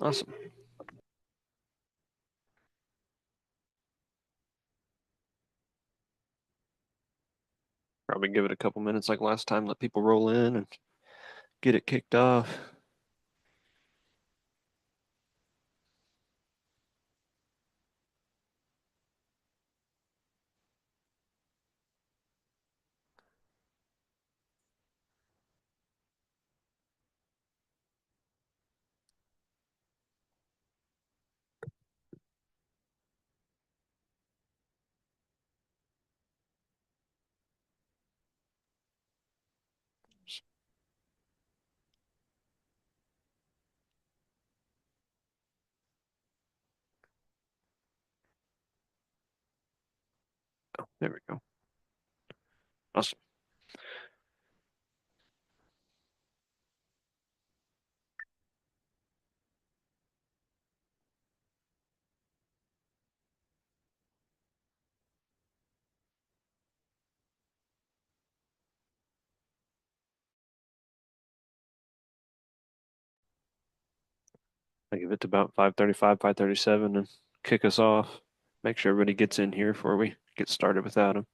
Awesome. Probably give it a couple minutes like last time, let people roll in and get it kicked off. Oh, there we go. Awesome. I give it to about 5:35, 5:37 and kick us off. Make sure everybody gets in here before we get started without them.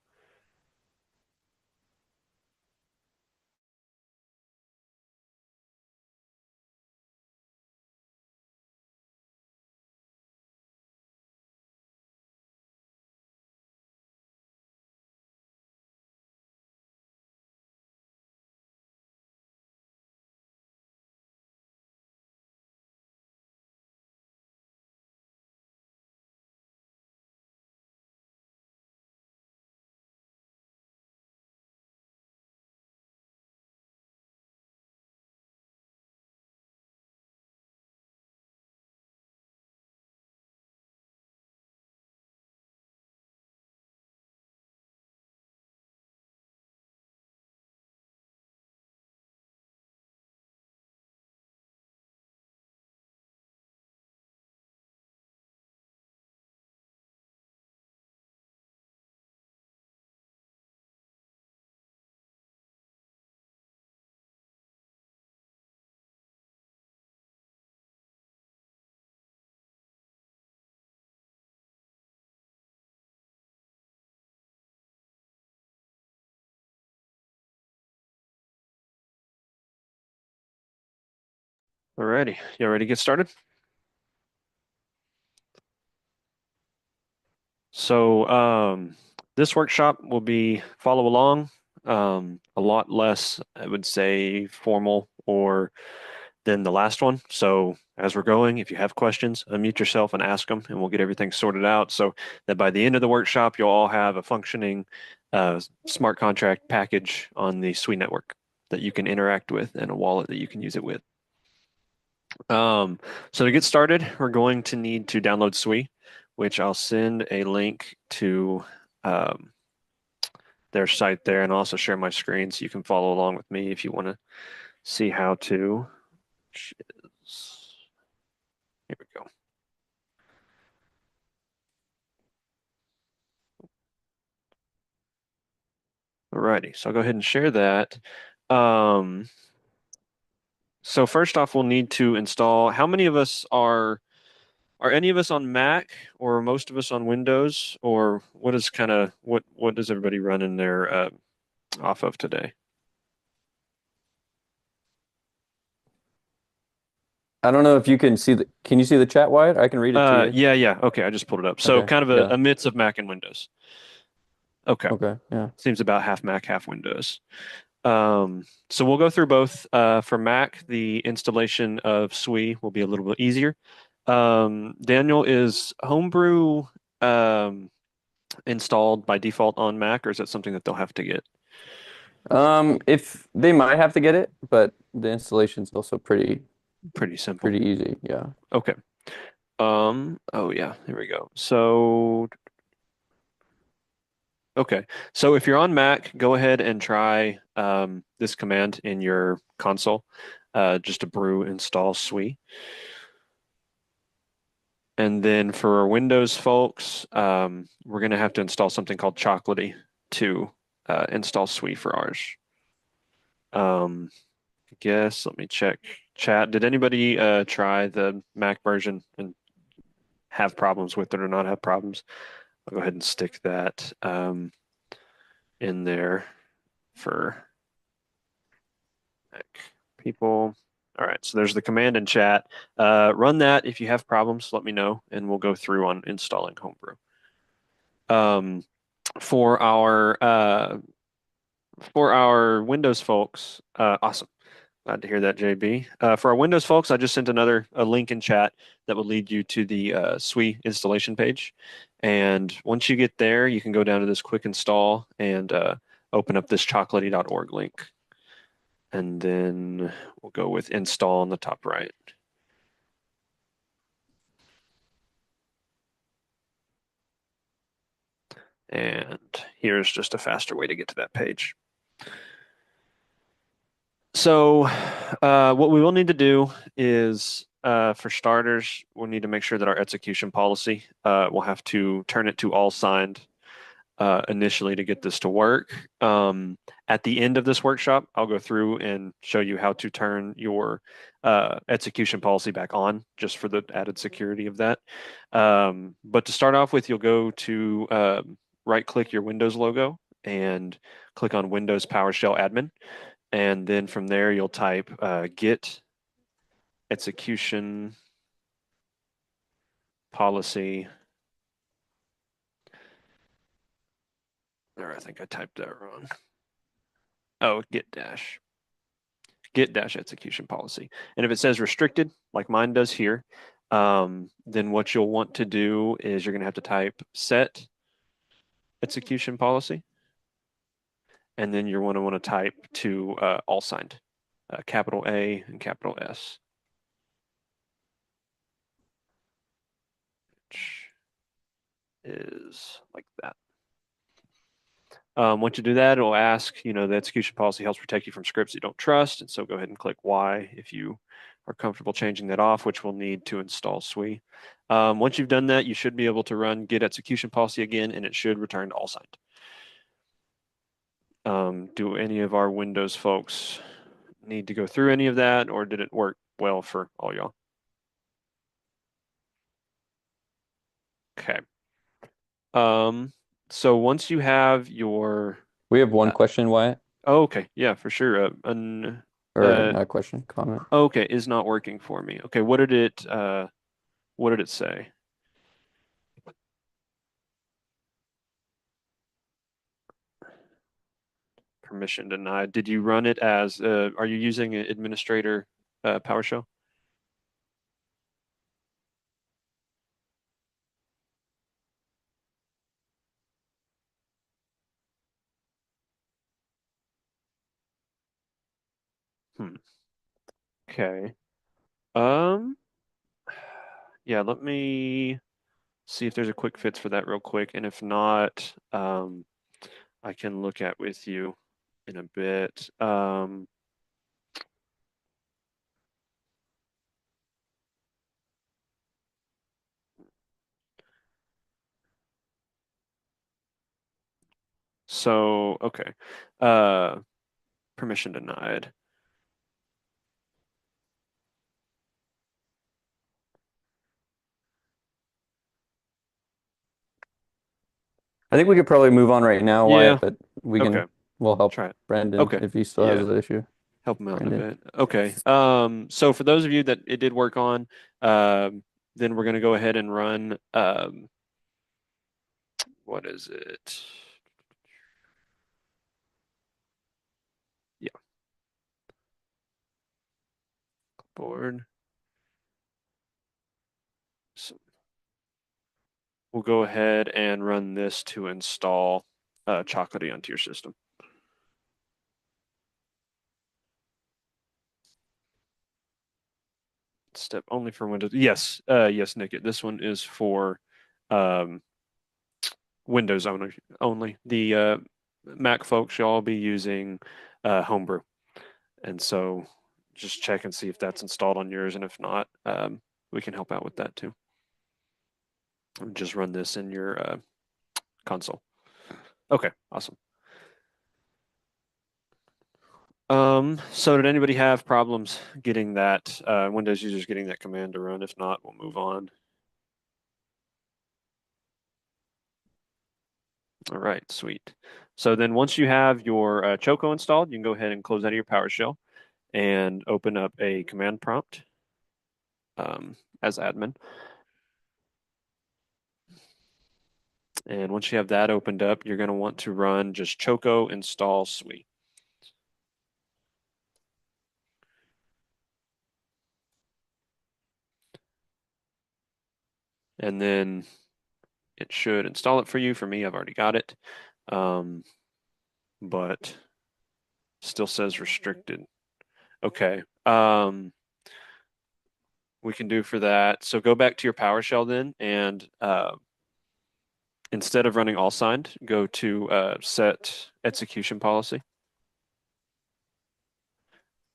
Alrighty, you ready to get started? So this workshop will be follow along, a lot less, I would say, formal or than the last one. So as we're going, if you have questions, unmute yourself and ask them, and we'll get everything sorted out so that by the end of the workshop, you'll all have a functioning smart contract package on the SWE network that you can interact with and a wallet that you can use it with. So to get started, we're going to need to download SWE, which I'll send a link to um, their site there, and I'll also share my screen so you can follow along with me if you want to see how to. Here we go. Alrighty, so I'll go ahead and share that. Um, so first off, we'll need to install. How many of us are any of us on Mac, or are most of us on Windows, or what is kind of what does everybody run in there off of today? I don't know if you can see can you see the chat, Wyatt? I can read it to you. Yeah. Okay, I just pulled it up. So Okay. kind of Yeah. a mix of Mac and Windows. Okay, Okay. Yeah. seems about half Mac, half Windows. So we'll go through both. For Mac, the installation of SWE will be a little bit easier. Daniel, is Homebrew um, installed by default on Mac, or is that something that they'll have to get? If they might have to get it, but the installation's also Pretty simple. pretty easy. Yeah. Okay. Oh yeah, here we go. So, okay. So if you're on Mac, go ahead and try this command in your console, just to brew install SWE. And then for Windows folks, we're going to have to install something called Chocolatey to install SWE for ours. I guess, let me check chat. Did anybody try the Mac version and have problems with it or not have problems? I'll go ahead and stick that in there for Mac people. All right, so there's the command in chat. Run that. If you have problems, let me know, and we'll go through on installing Homebrew. Um, for our Windows folks, awesome. Glad to hear that, JB. For our Windows folks, I just sent a link in chat that will lead you to the SWE installation page. And once you get there, you can go down to this quick install and open up this chocolatey.org link. And then we'll go with install on the top right. And here's just a faster way to get to that page. So what we will need to do is, for starters, we'll need to make sure that our execution policy, we'll have to turn it to all signed initially to get this to work. At the end of this workshop, I'll go through and show you how to turn your execution policy back on, just for the added security of that. But to start off with, you'll go to right-click your Windows logo and click on Windows PowerShell Admin. And then from there, you'll type git execution policy. Or I think I typed that wrong. Oh, git dash execution policy. And if it says restricted, like mine does here, then what you'll want to do is you're going to have to type set execution policy. And then you're going to want to type to all signed, capital A and capital S. Which is like that. Once you do that, it'll ask, the execution policy helps protect you from scripts you don't trust. And so go ahead and click Y if you are comfortable changing that off, which we'll need to install SWE. Once you've done that, you should be able to run git execution policy again, and it should return to all signed. Do any of our Windows folks need to go through any of that, or did it work well for all y'all? Okay. So once you have your We have one uh, question, Wyatt, oh, okay, yeah, for sure. or not a question, comment. Okay, is not working for me. Okay, what did it say? Permission denied. Did you run it as are you using an administrator PowerShell? Hmm. Okay. Um, yeah, let me see if there's a quick fix for that real quick. And if not, I can look at with you in a bit. So okay. Uh, permission denied. I think we could probably move on right now, Yeah, Wyatt, but okay. we'll help Try it. Brandon Okay. if he still has Yeah. the issue. Help them out in a Brandon. bit. Okay. So for those of you that it did work on, then we're going to go ahead and run, what is it? Yeah, board. So we'll go ahead and run this to install Chocolatey onto your system. Step only for Windows. Yes, yes, Nick. This one is for um, Windows only. The Mac folks, y'all be using Homebrew. And so just check and see if that's installed on yours. And if not, we can help out with that too. Just run this in your console. Okay, awesome. So did anybody have problems getting that, Windows users getting that command to run? If not, we'll move on. All right, sweet. So then once you have your Choco installed, you can go ahead and close out of your PowerShell and open up a command prompt as admin. And once you have that opened up, you're going to want to run just Choco install SWI. And then it should install it for you. For me, I've already got it, but still says restricted. Okay. We can do for that. So go back to your PowerShell then, and instead of running all signed, go to set execution policy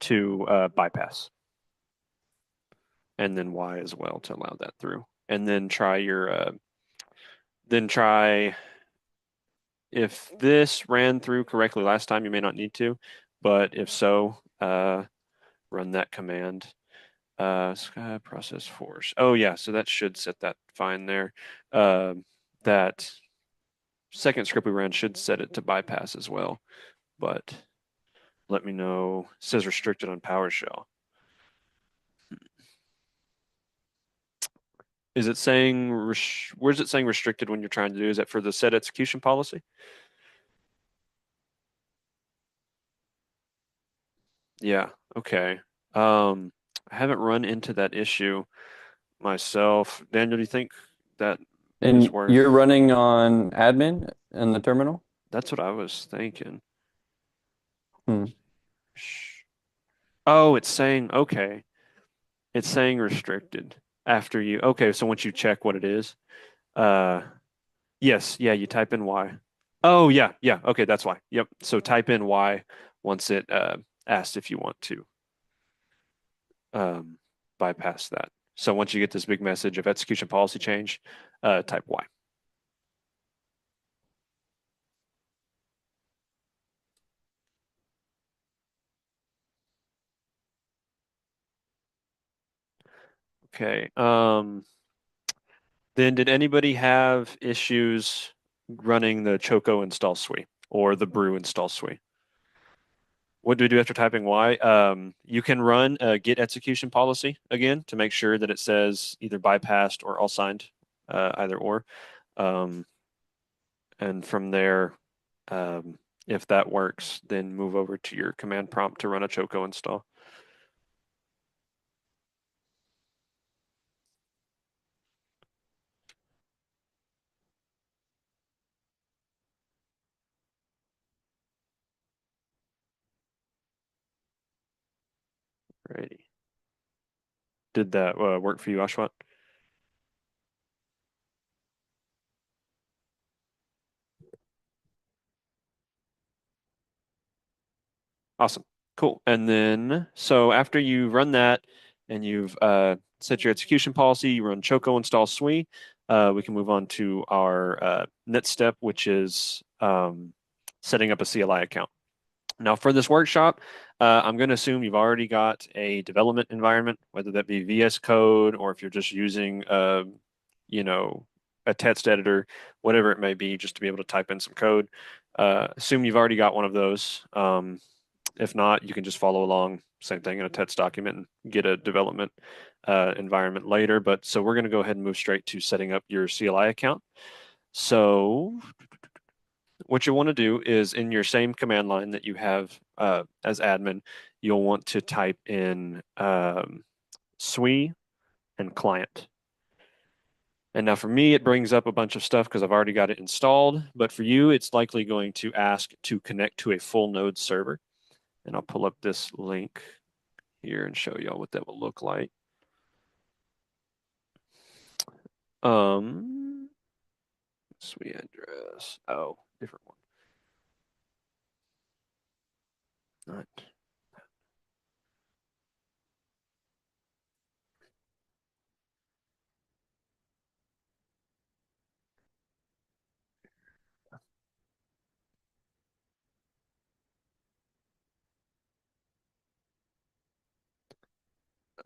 to bypass, and then Y as well to allow that through. And then try if this ran through correctly last time, you may not need to, but if so, run that command. Sky process force. Oh yeah, so that should set that fine there. That second script we ran should set it to bypass as well, but let me know. It says restricted on PowerShell. Is it saying where's it saying restricted when you're trying to do? Is that for the set execution policy? Yeah. Okay. I haven't run into that issue myself. Daniel, do you think that is And worth? you're running on admin in the terminal? That's what I was thinking. Hmm. Oh, it's saying okay. It's saying restricted after you. Okay, so once you check what it is, uh, yes, yeah, you type in Y. Oh, yeah, yeah. Okay, that's why. Yep. So type in Y once it asks if you want to um, bypass that. So once you get this big message of execution policy change, type Y. Okay. Then did anybody have issues running the Choco install SWI or the Brew install SWI? What do we do after typing Y? You can run a get execution policy again to make sure that it says either bypassed or all signed, either or. Um, and from there, um, if that works, then move over to your command prompt to run a Choco install. Alrighty. Did that work for you, Ashwat? Awesome. Cool. And then, so after you run that and you've set your execution policy, you run Choco install SWI, we can move on to our next step, which is setting up a CLI account. Now, for this workshop, I'm going to assume you've already got a development environment, whether that be VS Code or if you're just using, you know, a text editor, whatever it may be, just to be able to type in some code. Assume you've already got one of those. If not, you can just follow along, same thing in a text document and get a development environment later. But so we're going to go ahead and move straight to setting up your CLI account. So what you want to do is in your same command line that you have as admin, you'll want to type in SWI and client. And now for me, it brings up a bunch of stuff because I've already got it installed. But for you, it's likely going to ask to connect to a full node server. And I'll pull up this link here and show y'all what that will look like. Um, SWI address. Oh, different one. Not.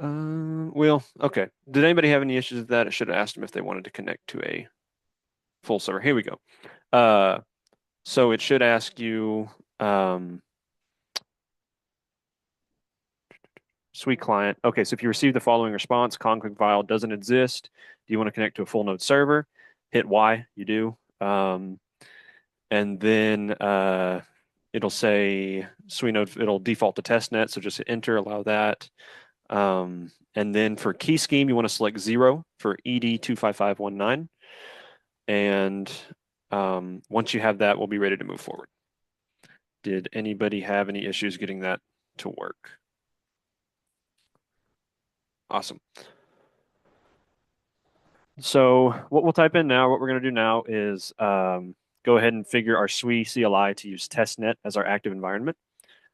Well, okay. Did anybody have any issues with that? I should have asked them if they wanted to connect to a full server. Here we go. Uh, so it should ask you, um, sweet client. Okay, so if you receive the following response, config file doesn't exist. Do you want to connect to a full node server? Hit Y, you do. And then it'll say sweet node, it'll default to testnet, so just hit enter, allow that. And then for key scheme, you want to select 0 for ED25519. And once you have that, we'll be ready to move forward. Did anybody have any issues getting that to work? Awesome. So what we'll type in now, what we're going to do now is go ahead and figure our SWE CLI to use testnet as our active environment.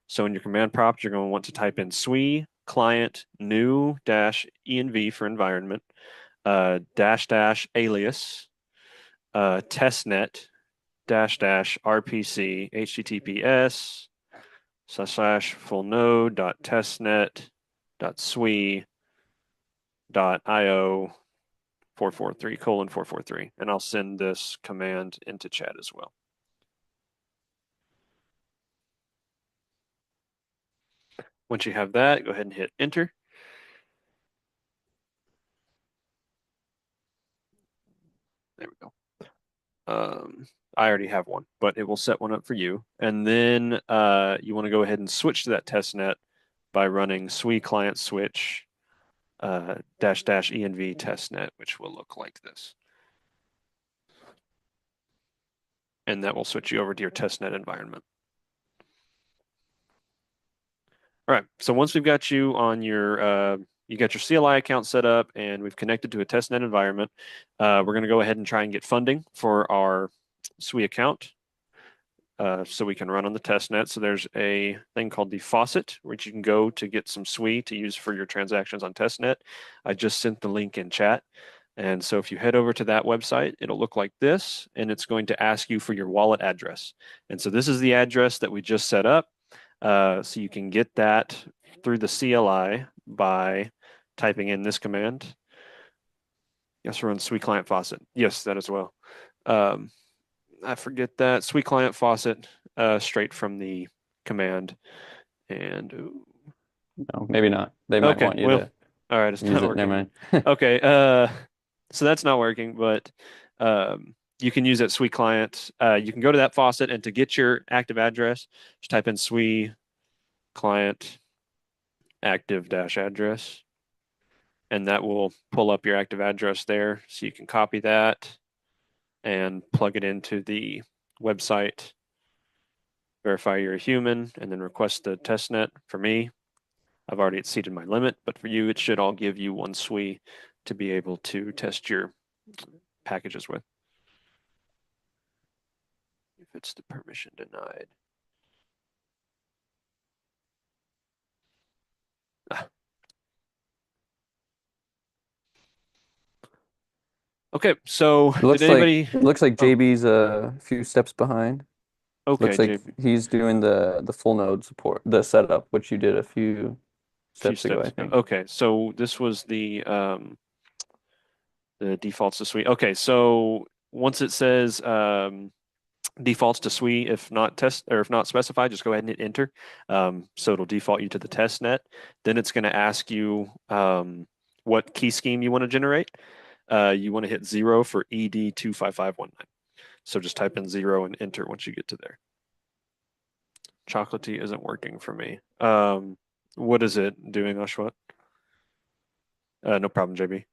So in your command prompt, you're going to want to type in SWE client new dash env for environment dash dash alias testnet dash dash RPC HTTPS slash full node dot testnet dot SWE dot IO 443:443, and I'll send this command into chat as well. Once you have that, go ahead and hit enter. There we go. I already have one, but it will set one up for you. And then you want to go ahead and switch to that testnet by running SWE client switch dash dash env testnet, which will look like this. And that will switch you over to your testnet environment. All right, so once we've got you on your, you got your CLI account set up and we've connected to a testnet environment, we're going to go ahead and try and get funding for our SWE account so we can run on the testnet. So there's a thing called the faucet, which you can go to get some SWE to use for your transactions on testnet. I just sent the link in chat. And so if you head over to that website, it'll look like this, and it's going to ask you for your wallet address. And so this is the address that we just set up. So you can get that through the CLI by typing in this command. Yes, run SWE client faucet. Yes, that as well. I forget that SWE client faucet straight from the command. And No, maybe not. They might okay, want you well, to all right, it's use not it. Never working. mind. Okay, so that's not working, but you can use that SWE client. You can go to that faucet, and to get your active address, just type in SWE client active dash address, and that will pull up your active address there. So you can copy that and plug it into the website, verify you're a human, and then request the testnet. For me, I've already exceeded my limit, but for you, it should all give you one SWE to be able to test your packages with. If it's the permission denied. Ah. Okay, so It did looks like anybody? Oh, JB's a few steps behind. okay, Looks like JP. he's doing the full node support, the setup, which you did a few Few steps ago, steps I ago. think. Okay, so this was the defaults to SWE. Okay, so once it says defaults to SWE, if not test or if not specified, just go ahead and hit enter. So it'll default you to the test net. Then it's going to ask you what key scheme you want to generate. You want to hit 0 for ED25519. So just type in 0 and enter once you get to there. Chocolatey isn't working for me. What is it doing, Ashwat? No problem, JB.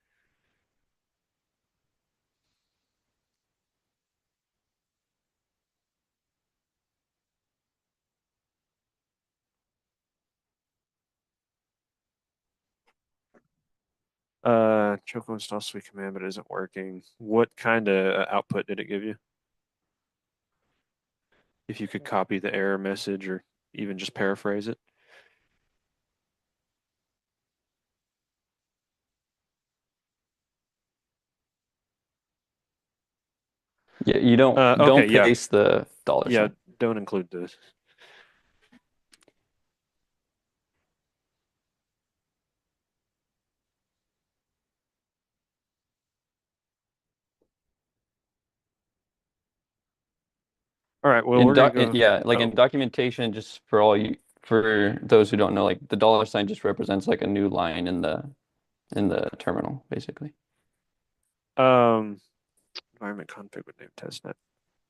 Choco install sweet command, but it isn't working. What kind of output did it give you? If you could copy the error message or even just paraphrase it. Yeah, you don't Okay, yeah, paste the dollar yeah. sign. Don't include this. All right. Well, we're gonna go. Yeah, like in Oh, documentation, just for all you for those who don't know, like the dollar sign just represents like a new line in the terminal, basically. um, environment config with name testnet.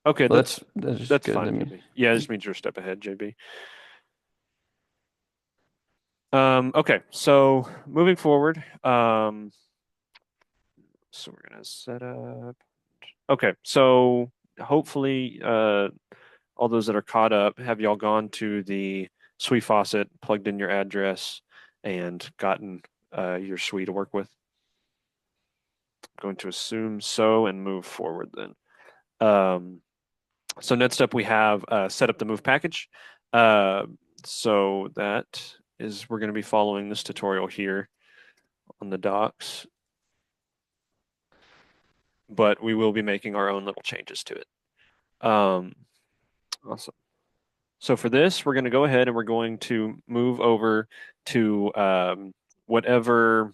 Okay, Well, that's that's just that's good. I fine with mean, me. Yeah, it just means you're a step ahead, JB. Okay, so moving forward, so we're gonna set up. Okay, so hopefully, all those that are caught up, have y'all gone to the SWE faucet, plugged in your address, and gotten your SWE to work with? Going to assume so and move forward then. Um, so next up we have set up the move package. Uh, so that is we're going to be following this tutorial here on the docs, but we will be making our own little changes to it. Awesome. So for this, we're going to go ahead and we're going to move over to whatever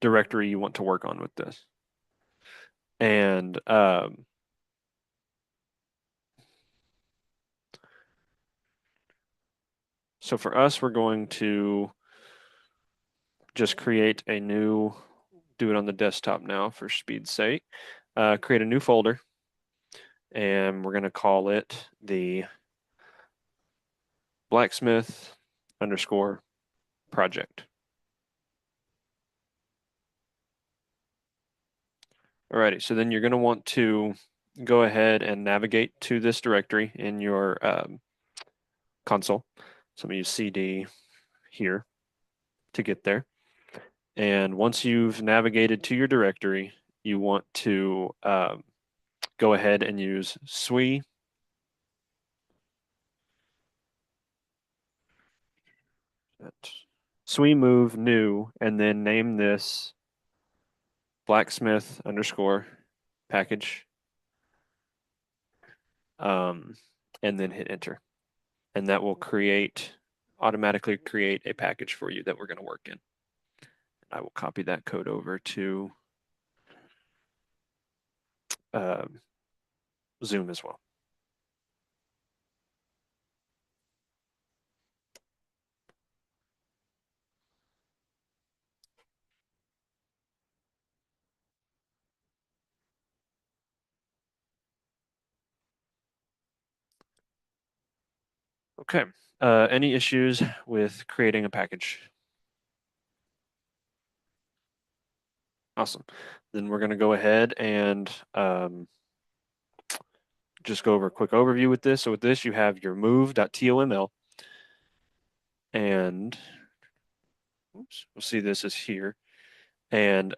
directory you want to work on with this. And so for us, we're going to just create a new, do it on the desktop now for speed's sake. Create a new folder, and we're going to call it the blacksmith underscore project. Alrighty, so then you're going to want to go ahead and navigate to this directory in your console. So I'm going to use CD here to get there. And once you've navigated to your directory, you want to go ahead and use SWE SWE move new, and then name this blacksmith underscore package, um, and then hit enter. And that will automatically create a package for you that we're going to work in. I will copy that code over to uh, Zoom as well. Okay. Any issues with creating a package? Awesome. Then we're going to go ahead and just go over a quick overview with this. So with this, you have your move.toml, and oops, we'll see this is here. And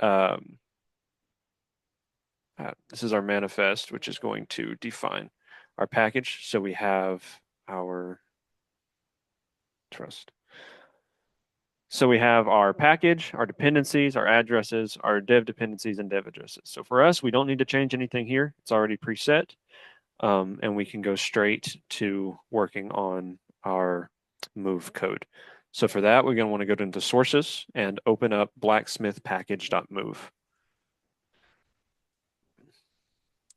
this is our manifest, which is going to define our package. So we have our trust. So we have our package, our dependencies, our addresses, our dev dependencies, and dev addresses. So for us, we don't need to change anything here. It's already preset. And we can go straight to working on our move code. So for that, we're going to want to go into sources and open up blacksmith package.move.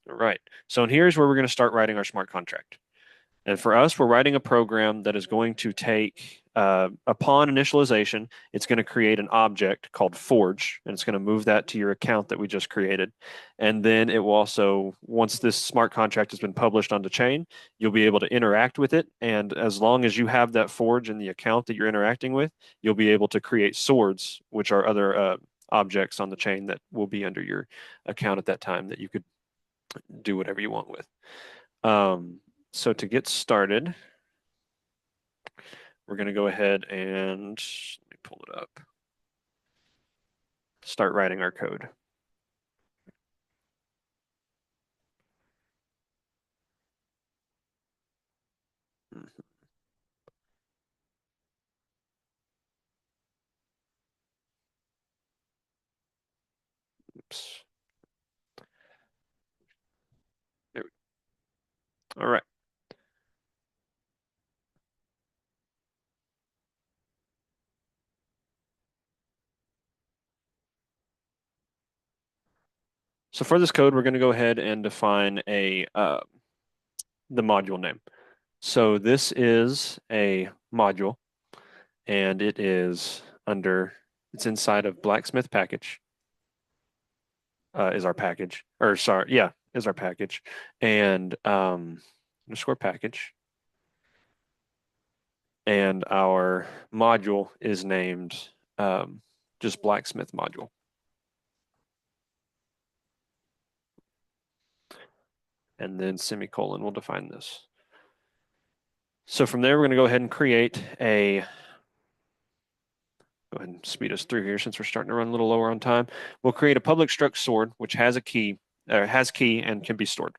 All right. So here's where we're going to start writing our smart contract. And for us, we're writing a program that is going to take, upon initialization, it's going to create an object called Forge, and it's going to move that to your account that we just created. And then it will also, once this smart contract has been published on the chain, you'll be able to interact with it. And as long as you have that Forge in the account that you're interacting with, you'll be able to create swords, which are other objects on the chain that will be under your account at that time that you could do whatever you want with. So to get started, we're going to go ahead and let me pull it up, start writing our code. Oops. There we go. All right. So for this code, we're going to go ahead and define a the module name. So this is a module, and it's inside of blacksmith package, is our package, or sorry, yeah, is our package, and underscore package, and our module is named um, just blacksmith module. And then semicolon will define this. So from there, we're going to go ahead and create a, go ahead and speed us through here since we're starting to run a little lower on time. We'll create a public struct sword, which has a key, or has key and can be stored.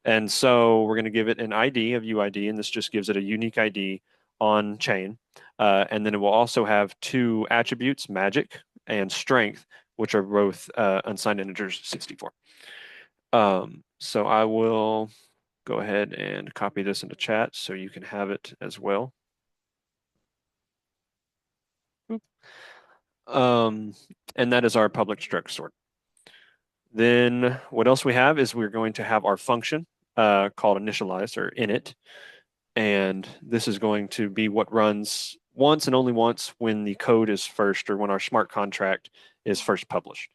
And so we're going to give it an ID of UID, and this just gives it a unique ID on chain. And then it will also have two attributes, magic and strength, which are both unsigned integers 64. So I will go ahead and copy this into chat so you can have it as well. And that is our public struct sort. Then what else we have is we're going to have our function called initialize or init. And this is going to be what runs once and only once when the code is first or when our smart contract is first published.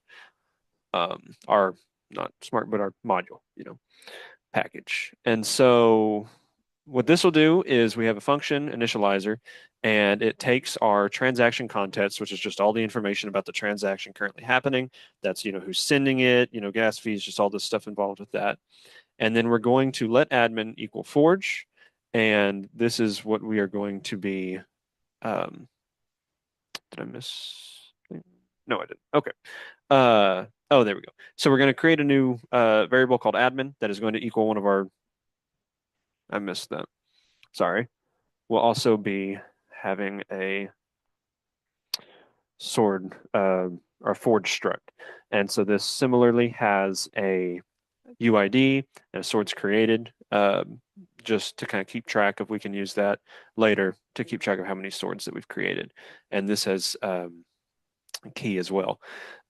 Our, not smart, but our module, package. And so what this will do is we have a function initializer, and it takes our transaction context, which is just all the information about the transaction currently happening. That's, who's sending it, gas fees, just all this stuff involved with that. And then we're going to let admin equal forge. And this is what we are going to be, did I miss? No, I didn't. Okay. Oh, there we go. So we're going to create a new variable called admin that is going to equal one of our, I missed that. Sorry. We'll also be having a sword or forge struct. And so this similarly has a UID and a sword's created just to kind of keep track of, we can use that later to keep track of how many swords that we've created. And this has key as well,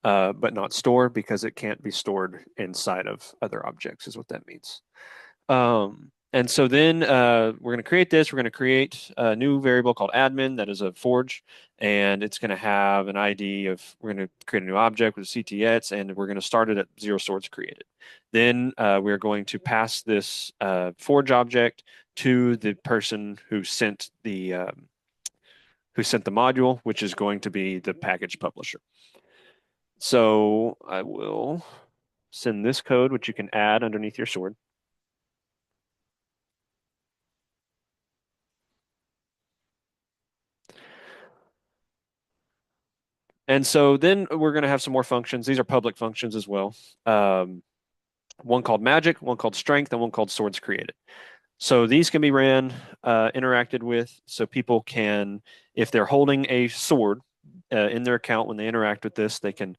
but not store because it can't be stored inside of other objects is what that means. And so then we're going to create this. We're going to create a new variable called admin that is a forge, and it's going to have an ID of, we're going to create a new object with a CTX, and we're going to start it at 0 swords created. Then we're going to pass this forge object to the person who sent the module, which is going to be the package publisher. So I will send this code, which you can add underneath your sword. And so then we're going to have some more functions. These are public functions as well. One called magic, one called strength, and one called swords created. So these can be ran, interacted with, so people can, if they're holding a sword in their account when they interact with this, they can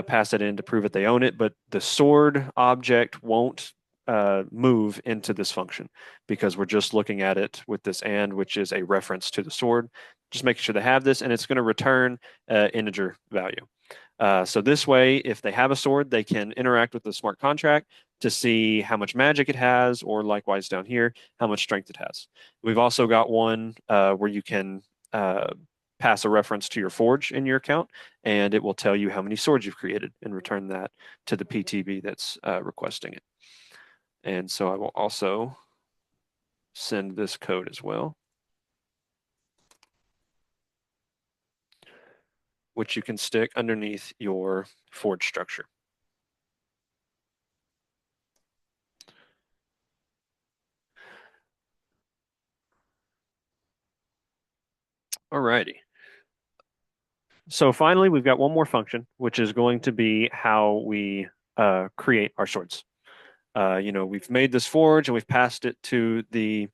pass it in to prove that they own it. But the sword object won't move into this function because we're just looking at it with this and, which is a reference to the sword. Just making sure they have this, and it's going to return integer value. So this way, if they have a sword, they can interact with the smart contract to see how much magic it has, or likewise down here, how much strength it has. We've also got one where you can pass a reference to your forge in your account, and it will tell you how many swords you've created and return that to the PTB that's requesting it. And so I will also send this code as well, which you can stick underneath your forge structure. Alrighty. So finally, we've got one more function, which is going to be how we create our swords. We've made this forge and we've passed it to the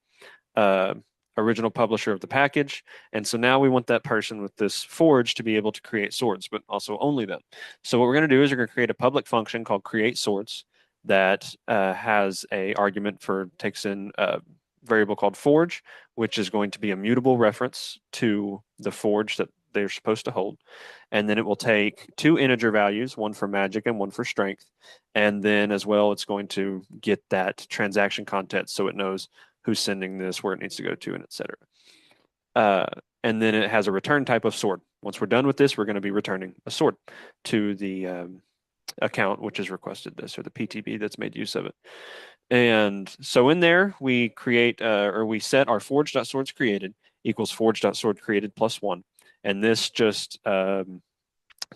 uh, original publisher of the package. And so now we want that person with this forge to be able to create swords, but also only them. So what we're going to do is we're going to create a public function called create swords that has a argument for, takes in a variable called forge, which is going to be a mutable reference to the forge that they're supposed to hold. And then it will take two integer values, one for magic and one for strength. And then as well, it's going to get that transaction context so it knows who's sending this, where it needs to go to, and etc. Uh, and then it has a return type of sword. Once we're done with this, we're going to be returning a sword to the account which has requested this, or the PTB that's made use of it. And so in there, we create or we set our forge.swords created equals forge.sword created plus one. And this just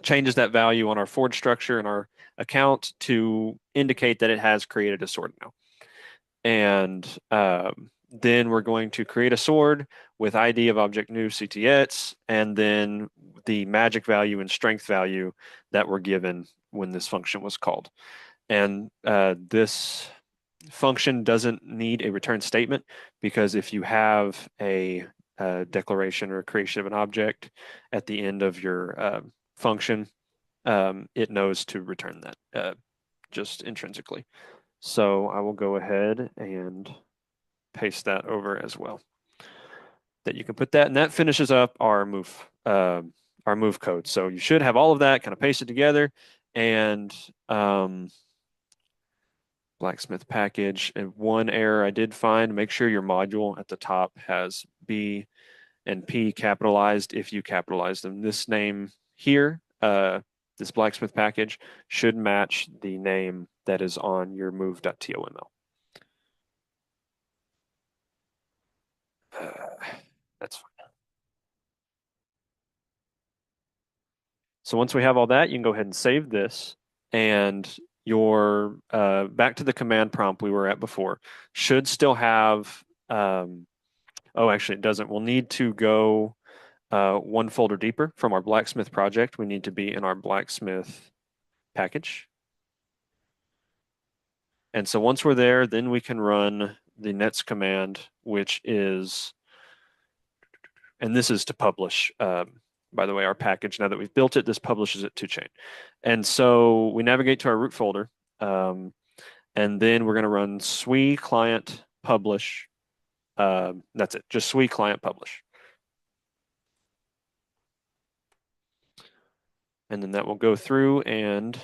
changes that value on our forge structure and our account to indicate that it has created a sword now. And then we're going to create a sword with ID of object new CTX, and then the magic value and strength value that were given when this function was called. And this function doesn't need a return statement, because if you have a declaration or a creation of an object at the end of your function, it knows to return that just intrinsically. So I will go ahead and paste that over as well. That you can put that, and that finishes up our move code. So you should have all of that kind of pasted together, and blacksmith package. And one error I did find: make sure your module at the top has B and P capitalized if you capitalize them. This name here, this blacksmith package, should match the name that is on your move.toml. That's fine. So once we have all that, you can go ahead and save this, and your back to the command prompt we were at before should still have. Oh, actually, it doesn't. We'll need to go one folder deeper from our blacksmith project. We need to be in our blacksmith package. And so once we're there, then we can run the nets command, which is, and this is to publish, by the way, our package. Now that we've built it, this publishes it to chain. And so we navigate to our root folder, and then we're going to run SWE client publish. That's it, just SWE client publish. And then that will go through and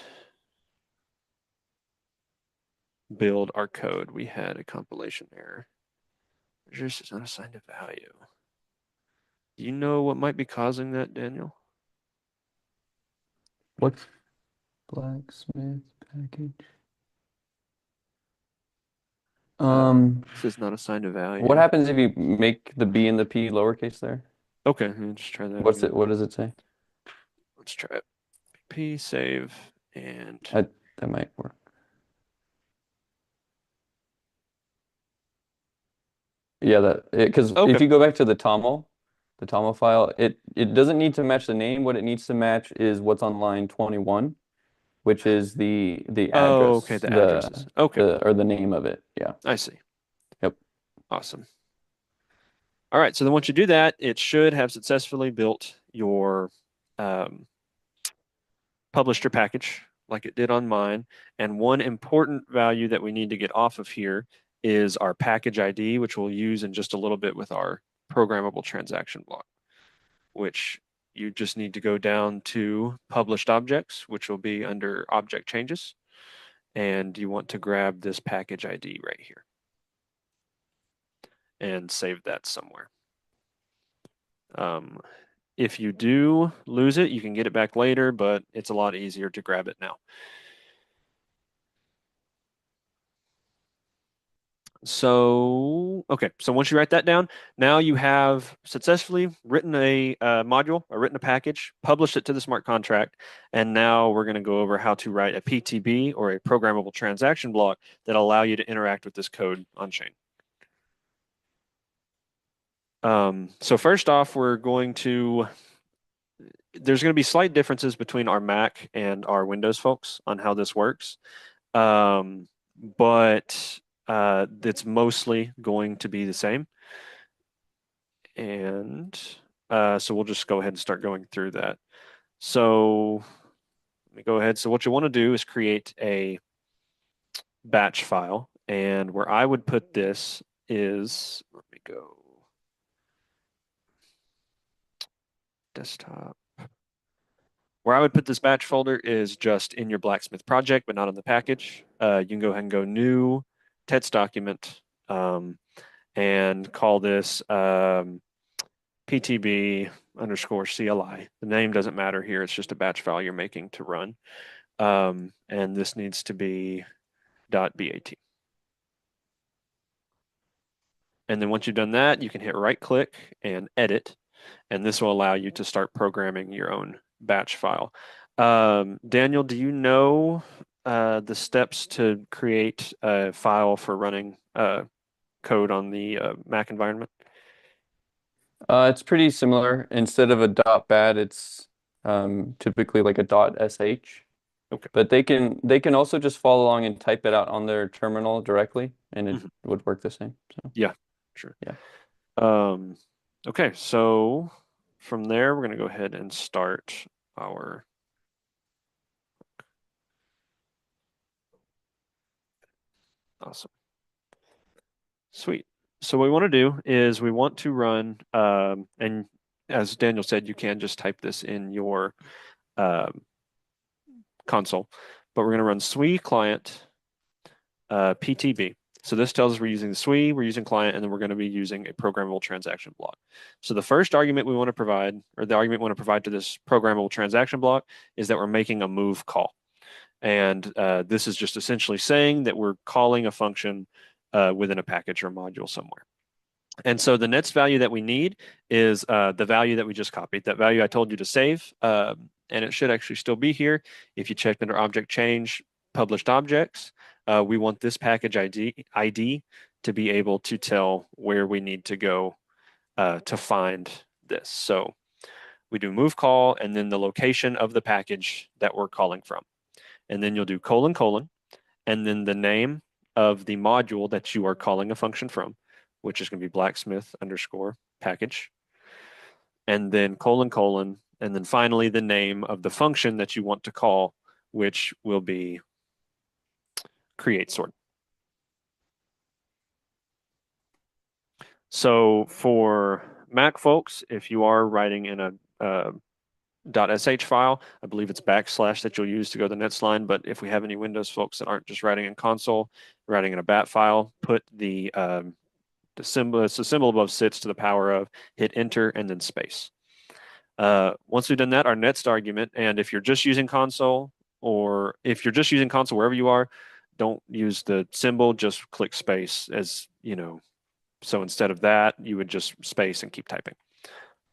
build our code. We had a compilation error. This is not assigned a value. Do you know what might be causing that, Daniel? What's blacksmith package? This is not assigned a What value. happens if you make the B and the P lowercase there? Okay, let me just try that What's again. it? What does it say? Let's try it. P save and That might work. Yeah, because okay. if you go back to the TOML file, it doesn't need to match the name. What it needs to match is what's on line 21, which is the Oh, okay, address, the addresses. Okay, the name of it. Yeah. I see. Yep. Awesome. All right, so then once you do that, it should have successfully built your published your package like it did on mine. And one important value that we need to get off of here is our package ID, which we'll use in just a little bit with our programmable transaction block, which you just need to go down to published objects, which will be under object changes. And you want to grab this package ID right here and save that somewhere. If you do lose it, you can get it back later, but it's a lot easier to grab it now. So, okay, so once you write that down, now you have successfully written a module, or written a package, published it to the smart contract, and now we're going to go over how to write a PTB, or a programmable transaction block, that allow you to interact with this code on chain. So first off, there's going to be slight differences between our Mac and our Windows folks on how this works. But it's mostly going to be the same. And so we'll just go ahead and start going through that. So let me go ahead. So what you want to do is create a batch file. And where I would put this is, let me go. desktop. Where I would put this batch folder is just in your Blacksmith project, but not in the package. You can go ahead and go new text document and call this PTB underscore CLI. The name doesn't matter here. It's just a batch file you're making to run. And this needs to be .bat. And then once you've done that, you can hit right click and edit, and this will allow you to start programming your own batch file. Daniel, do you know the steps to create a file for running code on the Mac environment? It's pretty similar. Instead of a .bat, it's typically like a .sh. Okay. But they can also just follow along and type it out on their terminal directly, and it Mhm. would work the same. So Yeah, sure. yeah. Um, okay, so from there, we're going to go ahead and start our awesome. Sweet. So what we want to do is we want to run, and as Daniel said, you can just type this in your um, console, but we're going to run SWE client PTB. So this tells us we're using the SWE, we're using client, and then we're going to be using a programmable transaction block. So the first argument we want to provide, or the argument we want to provide to this programmable transaction block, is that we're making a move call. And this is just essentially saying that we're calling a function within a package or module somewhere. And so the next value that we need is the value that we just copied, that value I told you to save. And it should actually still be here. If you checked under object change, published objects, we want this package ID to be able to tell where we need to go to find this. So we do move call and then the location of the package that we're calling from. And then you'll do colon, colon, and then the name of the module that you are calling a function from, which is going to be blacksmith underscore package, and then colon, colon, and then finally the name of the function that you want to call, which will be create sort. So for Mac folks, if you are writing in a .sh file, I believe it's backslash that you'll use to go to the next line. But if we have any Windows folks that aren't just writing in console, writing in a bat file, put the symbol, it's the symbol above sits to the power of, hit enter and then space. Once we've done that, our next argument, and if you're just using console, or if you're just using console wherever you are, don't use the symbol, just click space as, you know, so instead of that, you would just space and keep typing.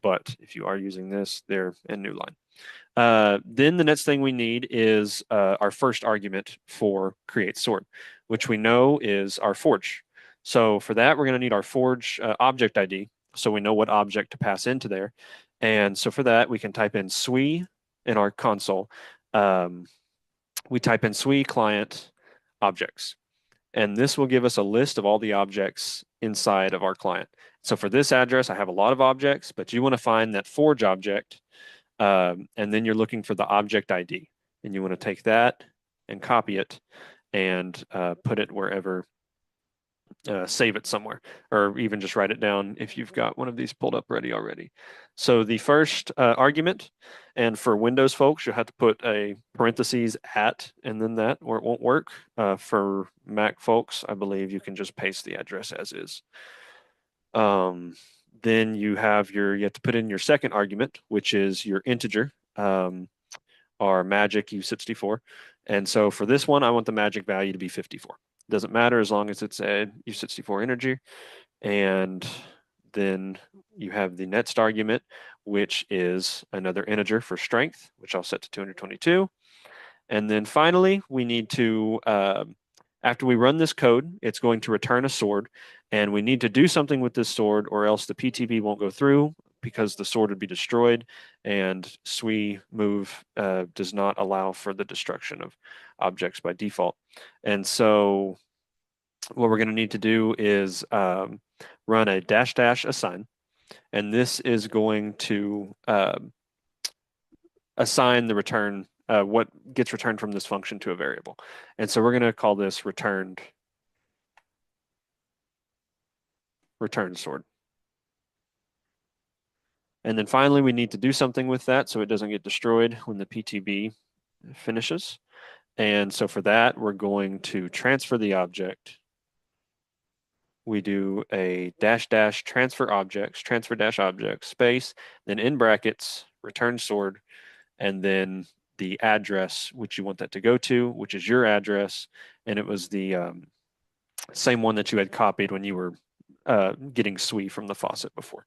But if you are using this, they're in new line. Then the next thing we need is our first argument for create sort, which we know is our forge. So for that, we're going to need our forge object ID, so we know what object to pass into there. And so for that, we can type in SWE in our console. We type in SWE client objects, and this will give us a list of all the objects inside of our client. So for this address, I have a lot of objects, but you want to find that forge object, and then you're looking for the object ID, and you want to take that and copy it and put it wherever, save it somewhere, or even just write it down if you've got one of these pulled up ready already. So the first argument, and for Windows folks, you'll have to put a parentheses at and then that, or it won't work. For Mac folks, I believe you can just paste the address as is. Then you have you have to put in your second argument, which is your integer, our magic U64. And so for this one, I want the magic value to be 54. Doesn't matter as long as it's a U64 integer. And then you have the next argument, which is another integer for strength, which I'll set to 222. And then finally, we need to, after we run this code, it's going to return a sword. And we need to do something with this sword, or else the PTB won't go through because the sword would be destroyed. And SWE move does not allow for the destruction of objects by default. And so what we're going to need to do is run a dash dash assign. And this is going to assign the return, what gets returned from this function to a variable. And so we're going to call this return sword. And then finally, we need to do something with that so it doesn't get destroyed when the PTB finishes. And so for that, we're going to transfer the object. We do a dash dash transfer objects, transfer dash objects, space, then in brackets, return sword, and then the address which you want that to go to, which is your address. And it was the same one that you had copied when you were getting SWE from the faucet before.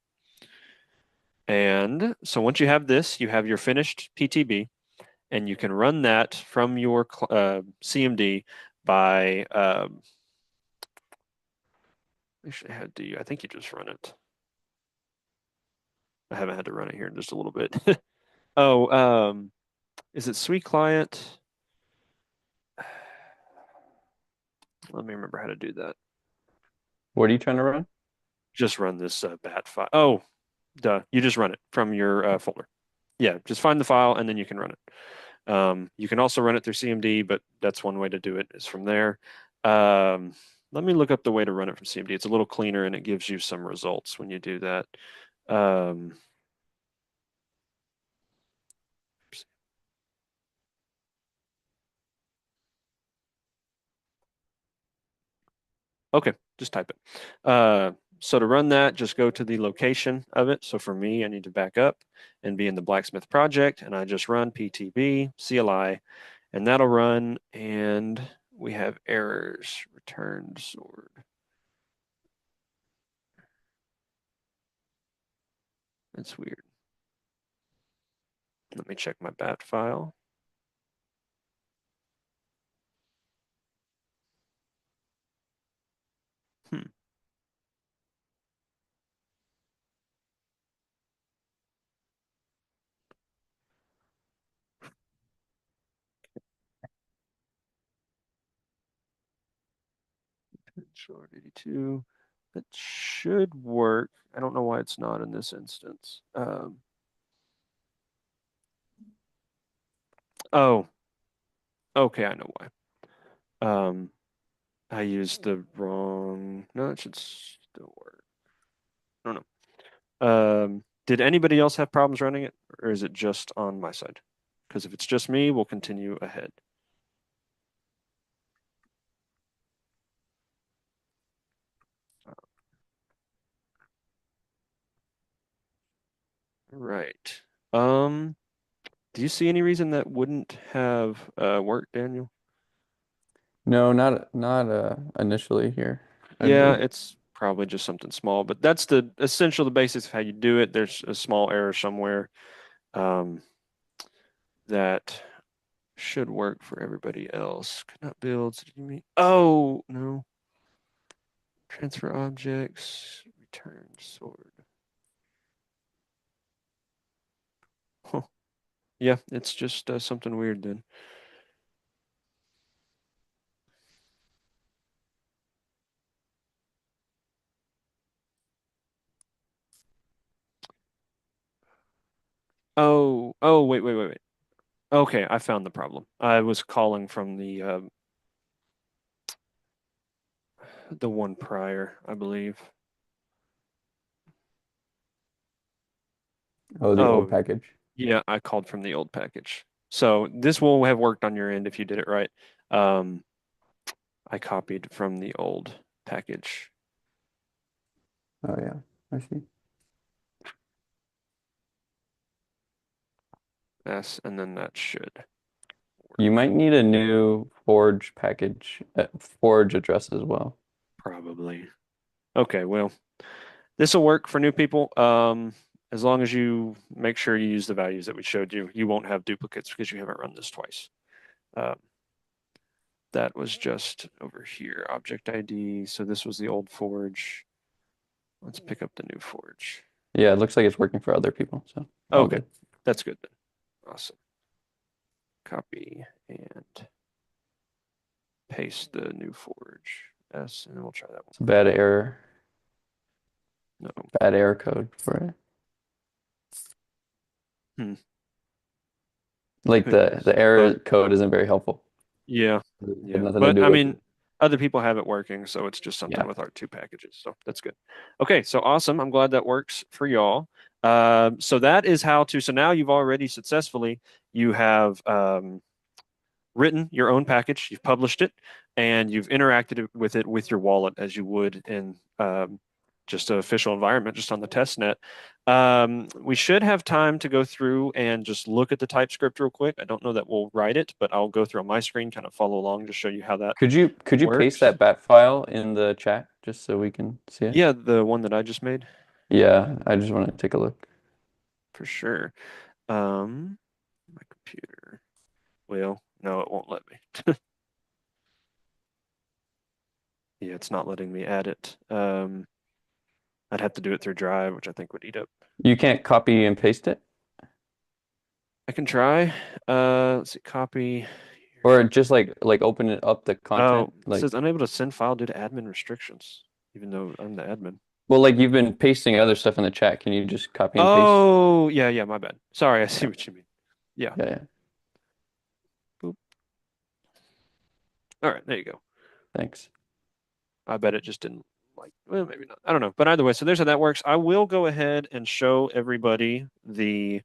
And so once you have this, you have your finished PTB, and you can run that from your CMD by, actually, how do you? I think you just run it. I haven't had to run it here in just a little bit. Oh, is it SWE client? Let me remember how to do that. What are you trying to run? Just run this bat file. Oh, duh. You just run it from your folder. Yeah, just find the file and then you can run it. You can also run it through CMD, but that's one way to do it is from there. Let me look up the way to run it from CMD. It's a little cleaner and it gives you some results when you do that. Um, okay, just type it. So to run that, just go to the location of it. So for me, I need to back up and be in the blacksmith project, and I just run PTB CLI, and that'll run. And we have errors. Return sword. That's weird. Let me check my bat file. Hmm. Sword 82. That should work. I don't know why it's not in this instance. Oh, okay, I know why. Um, I used the wrong. No, it should still work. I don't know. Did anybody else have problems running it, or is it just on my side? Because if it's just me, we'll continue ahead. Right. Um, do you see any reason that wouldn't have worked, Daniel? No, not initially here, I Yeah, believe. it's probably just something small, but that's the essential, the basics of how you do it. There's a small error somewhere um, that should work for everybody else. Could not build. Did you mean? Oh, no. Transfer objects, return sword. Huh. Yeah, it's just something weird then. Oh, wait. Okay, I found the problem. I was calling from the one prior, I believe. Oh, the old Oh, package. yeah, I called from the old package. So this will have worked on your end if you did it right. Um, I copied from the old package. Oh yeah, I see. S, and then that should You work might need a new Forge package, Forge address as well. probably. Okay, well, this will work for new people. As long as you make sure you use the values that we showed you, you won't have duplicates because you haven't run this twice. Um, that was just over here, object ID. So this was the old forge. Let's pick up the new forge. Yeah, it looks like it's working for other people, so all Okay, good. that's good then. Awesome. Copy and paste the new forge S, and then we'll try that one It's a more time. No. bad error code for it. Hmm. Like Could the use the error bug. code isn't very helpful. Yeah, It has yeah. nothing to But do I with mean, other people have it working, so it's just something yeah. with our two packages. So that's good. Okay, so awesome. I'm glad that works for y'all. So that is how to. So now you've already successfully you have written your own package, you've published it, and you've interacted with it with your wallet as you would in just an official environment, just on the test net. We should have time to go through and just look at the TypeScript real quick. I don't know that we'll write it, but I'll go through on my screen, kind of follow along to show you how that Could you paste works. that bat file in the chat just so we can see it? Yeah, the one that I just made, Yeah, I just want to take a look. for sure. My computer. Well, no, it won't let me. Yeah, it's not letting me add it. I'd have to do it through Drive, which I think would eat up. You can't copy and paste it, I can try. Let's see, copy. or just like open it up the Oh, content. it Like, says unable to send file due to admin restrictions, even though I'm the admin. well, like you've been pasting other stuff in the chat. Can you just copy and paste? Oh, yeah, yeah, my bad. Sorry, I see Yeah, what you mean. Yeah. yeah, yeah. Boop. All right, there you go. Thanks. I bet it just didn't like, well, maybe not. I don't know. But either way, so there's how that works. I will go ahead and show everybody the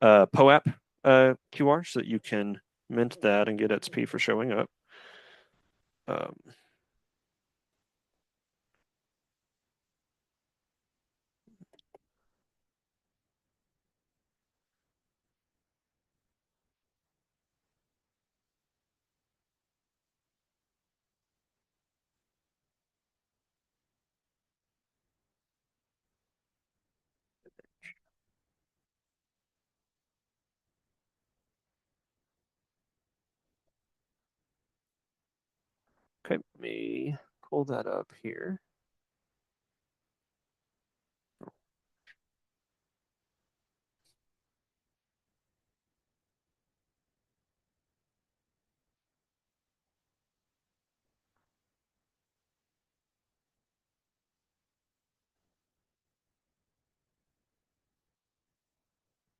POAP QR so that you can mint that and get XP for showing up. Um, okay, let me pull that up here.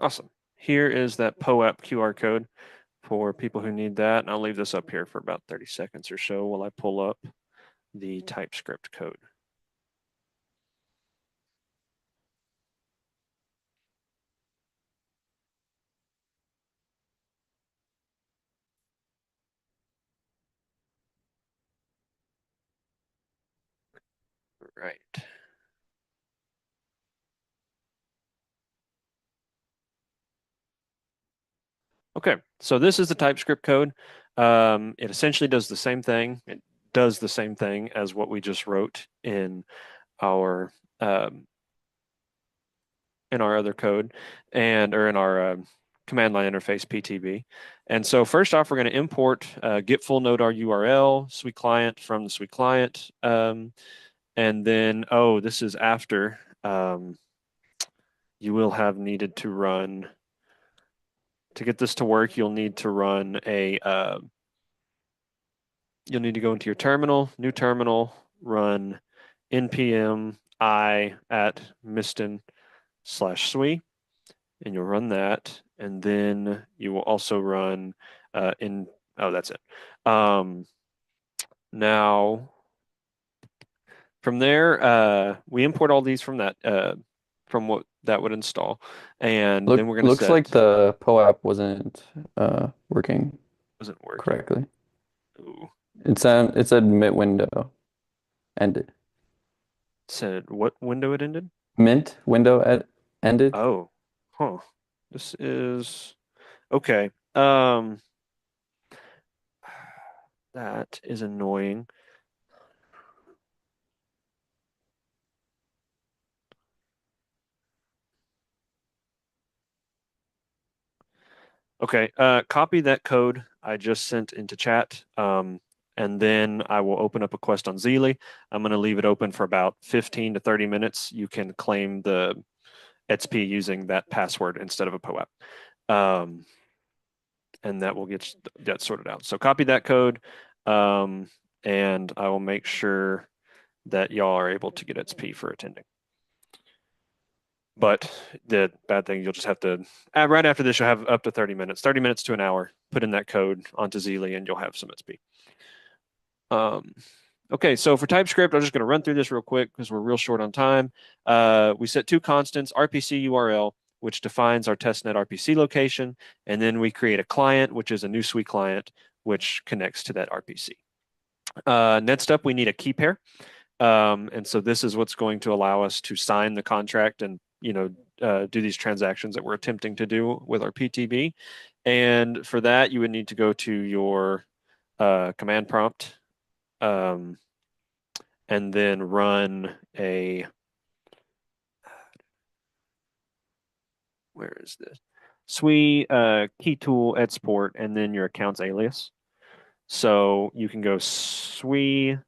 Awesome. Here is that POAP QR code for people who need that. And I'll leave this up here for about 30 seconds or so while I pull up the TypeScript code. Right. Okay, so this is the TypeScript code. It essentially does the same thing. It does the same thing as what we just wrote our um, in our other code and or in our command line interface PTB. And so first off, we're going to import get full node our URL sweet client from the sweet client. And then, oh, this is after you will have needed to run to get this to work. You'll need to run you'll need to go into your terminal, new terminal, run npm I at miston/sui, and you'll run that. And then you will also run oh, that's it. Now, from there, we import all these from that, from what that would install. And then we're going to Looks like set, the POAP wasn't working wasn't working. correctly. Ooh, It said mint window ended. said what window it ended? Mint window ended. Oh, huh. This is okay. That is annoying. Okay, copy that code I just sent into chat, and then I will open up a quest on Zeely. I'm going to leave it open for about 15 to 30 minutes. You can claim the XP using that password instead of a POAP. And that will get that sorted out. So copy that code, and I will make sure that y'all are able to get XP for attending. But the bad thing, you'll just have to, right after this, you'll have up to 30 minutes, 30 minutes to an hour, put in that code onto Zeely, and you'll have some XP. Okay, so for TypeScript, I'm just going to run through this real quick because we're real short on time. We set two constants, RPC URL, which defines our testnet RPC location, and then we create a client, which is a new SWE client, which connects to that RPC. Next up, we need a key pair. And so this is what's going to allow us to sign the contract and, do these transactions that we're attempting to do with our PTB. And for that, you would need to go to your command prompt, um, and then run where is this? SWE key tool export, and then your account's alias. So you can go SWE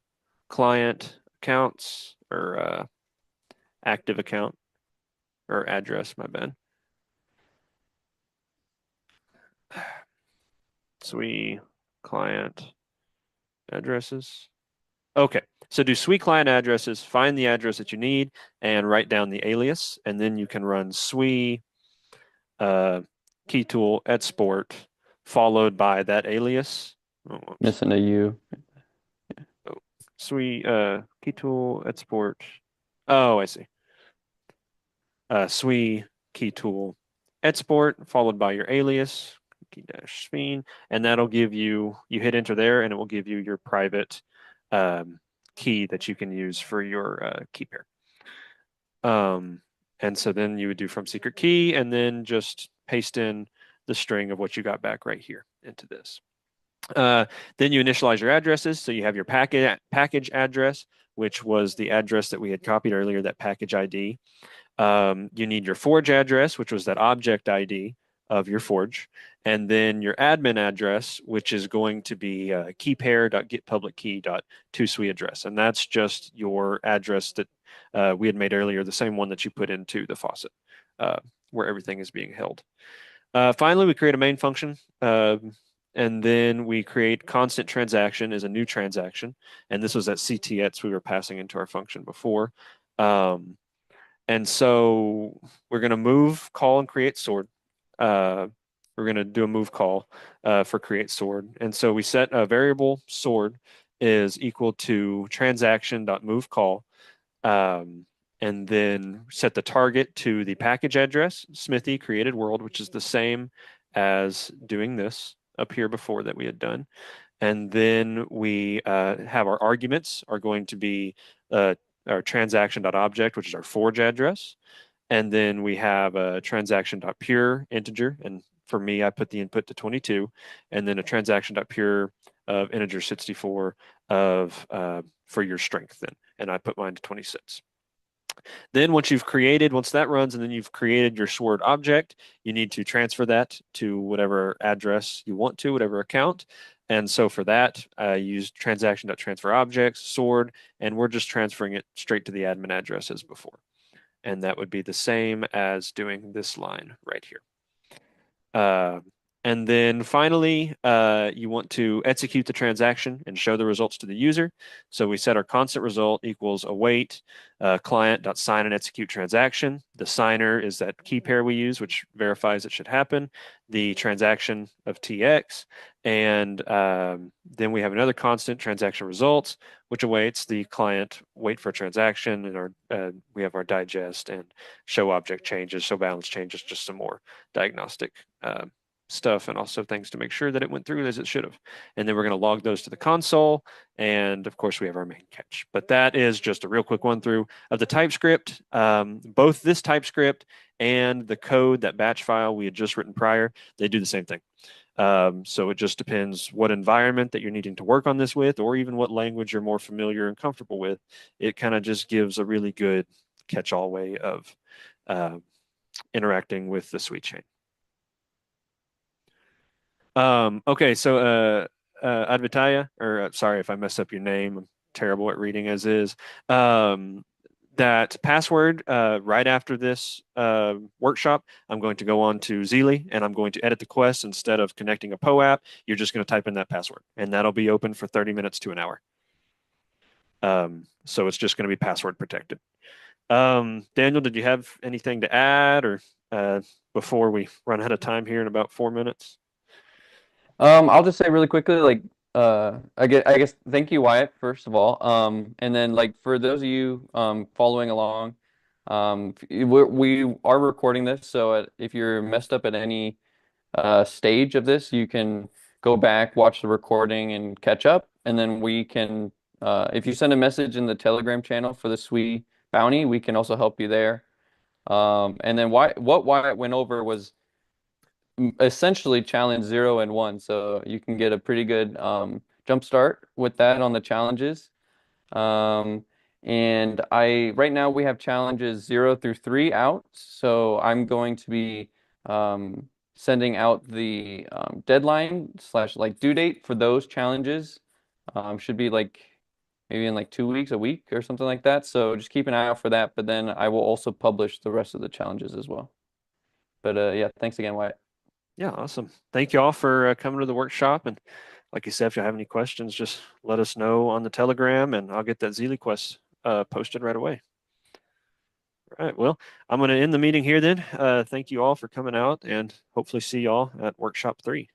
client accounts or active account or address, my bad. SWE client addresses. Okay, so do SWE client addresses, find the address that you need, and write down the alias, and then you can run SWE key tool export followed by that alias. Oh, whoops. Missing a U. Oh, SWE key tool export. Oh, I see. SWE key tool export followed by your alias key dash speen, and that'll give you, you hit enter there and it will give you your private um, key that you can use for your key pair. And so then you would do from secret key and then just paste in the string of what you got back right here into this. Then you initialize your addresses. So you have your package address, which was the address that we had copied earlier, that package ID. You need your forge address, which was that object ID of your forge, and then your admin address, which is going to be keypair.getPublicKey.toSWE address, and that's just your address that we had made earlier, the same one that you put into the faucet, uh, where everything is being held. Finally, we create a main function. And then we create constant transaction as a new transaction. And this was that CTX we were passing into our function before. Um, and so we're going to move, call, and create sword. Uh, we're going to do a move call for create sword. And so we set a variable sword is equal to transaction.move call, and then set the target to the package address, Smithy created world, which is the same as doing this up here before that we had done. And then we have our arguments are going to be our transaction.object, which is our forge address. And then we have a transaction.pure integer. And for me, I put the input to 22. And then a transaction.pure of integer 64 of for your strength then. And I put mine to 26. Then once that runs and then you've created your sword object, you need to transfer that to whatever address you want to, whatever account. And so for that, I use transaction.transfer objects, sword, and we're just transferring it straight to the admin address as before. And that would be the same as doing this line right here. Uh, and then finally, you want to execute the transaction and show the results to the user. So we set our constant result equals await client.sign and execute transaction. The signer is that key pair we use, which verifies it should happen. The transaction of TX. And then we have another constant transaction results, which awaits the client wait for a transaction. And we have our digest and show object changes, show balance changes, just some more diagnostic stuff and also things to make sure that it went through as it should have. And then we're going to log those to the console. And of course, we have our main catch. But that is just a real quick one through of the TypeScript. Both this TypeScript and the code, that batch file we had just written prior, they do the same thing. So it just depends what environment that you're needing to work on this with, or even what language you're more familiar and comfortable with. It kind of just gives a really good catch-all way of interacting with the sweet chain. Okay, so Advitaya, or sorry if I mess up your name, I'm terrible at reading as is. That password right after this workshop, I'm going to go on to Zeely and I'm going to edit the quest. Instead of connecting a POAP, you're just going to type in that password, and that'll be open for 30 minutes to an hour. So it's just going to be password protected. Daniel, did you have anything to add, or before we run out of time here in about 4 minutes? I'll just say really quickly, like I guess thank you, Wyatt, first of all. And then like for those of you following along, we are recording this, so if you're messed up at any stage of this, you can go back, watch the recording, and catch up. And then we can, if you send a message in the Telegram channel for the SWE bounty, we can also help you there. And then what Wyatt went over was essentially challenge 0 and 1, so you can get a pretty good jump start with that on the challenges. Um, and I right now we have challenges 0 through 3 out, so I'm going to be sending out the deadline slash like due date for those challenges. Should be like maybe in like 2 weeks, a week or something like that. So just keep an eye out for that. But then I will also publish the rest of the challenges as well. But yeah, thanks again, Wyatt. Yeah, awesome. Thank you all for coming to the workshop. And like you said, if you have any questions, just let us know on the Telegram and I'll get that Zeely quest posted right away. All right. Well, I'm going to end the meeting here then. Thank you all for coming out and hopefully see y'all at workshop 3.